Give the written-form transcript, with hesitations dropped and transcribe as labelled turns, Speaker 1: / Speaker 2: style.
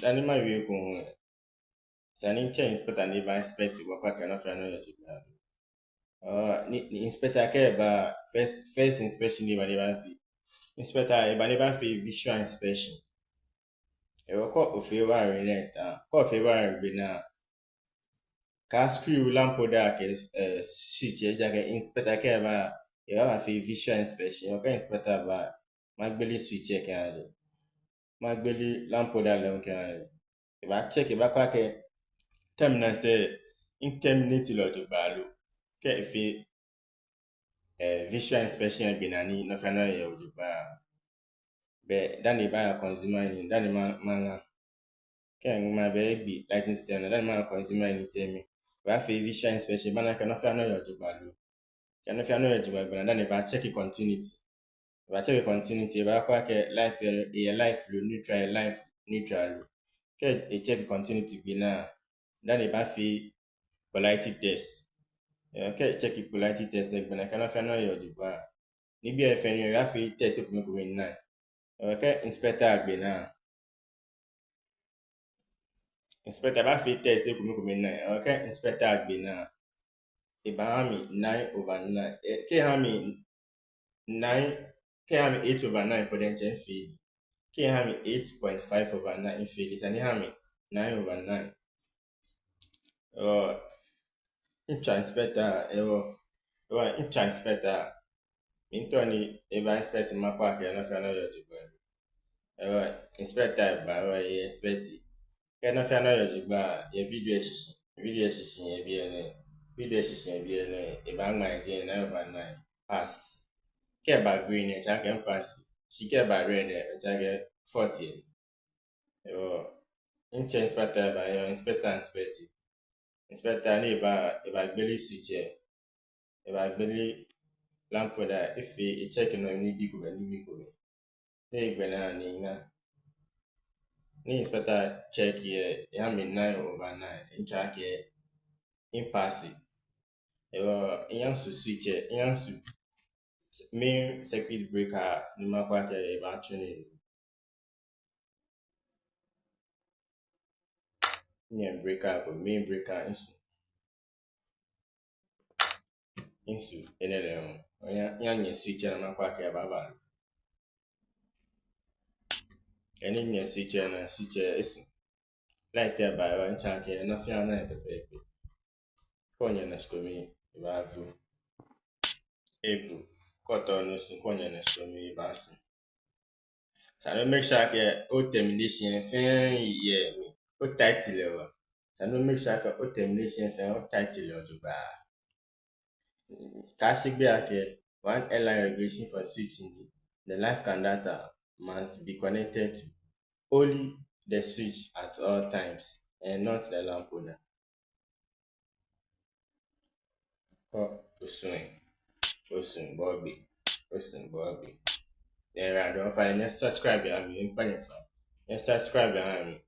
Speaker 1: Dani ma wie ko ho. Sani che inspector ni ba inspect wo kwa kana fra no ya tuba. Ni inspector ke ba first inspection ni ba fi. Inspector e ba fi visual inspection. E wo ko o fe wa relent ko fe wa gbe na ka screw lamp da ke switch e ja ke inspector ke ba e ba fi visual inspection. O ka inspector ba magbeli switch e kan magbeli lamp da le kan e ba check e ba kwa ke terminal say in terminate lo to ba lo ke fi visual inspection be na ni no fa no ye o ba be dan e ba consumer ni dan e ma ken ma be bi lighting system dan ma consumer ni say me ba fi visual inspection ba na ka no fa no ye o ba lo ke no fa no ye ba dan e ba check continuity ba check continuity ba kwa ke life life lo neutral ke e check continuity be na dan e ba fi polarity test. Okay, check the polarity test like when I cannot find out your ba. Ni bi e fe ni ya fi test ko mi ko na. Okay, inspector agbe na. Inspector ba fi test ko mi ko na. Okay, inspector agbe na. E ba mi 9/9. Ke ha mi 8/9 ko den chen fi. Ke ha mi 8.5/9 fi. Isa ni ha mi 9/9. Inspector inspector Intoni eba inspect makwa ke na fa na yo jigba. Inspector ba ye expect. Ke na fa na yo jigba ye video shishi ye bi ene. Video shishi ye bi ene e ba ma je na over 9 pass. Ke ba green e cha ke pass. Si ke ba red e cha ke 40. Inspector ba yo inspect. Inspector ni ba gbeli switch e ba gbeli lamp da ife e check no ni bi ko e gbe na ni na ni inspector check ye ya mi 9/9 in cha ke in pass in su switch in su main circuit breaker ni ma kwa ke e ba tune ni breaker ko main breaker in su enele ya nye switch na ma kwa ke ba any near switch na switch is light by one chunk na fia na pepe konya na skomi ba bu ebu koto no su konya na skomi ba su so no make sure ke o termination fin ye o tight level so no make sure ke o termination fin o tight level to ba ka sigbe ake one line regulation for switching the live conductor must be connected to only the switch at all times and not the lamp holder. Osun Bobby. Then I don't find subscribe me. Subscribe me.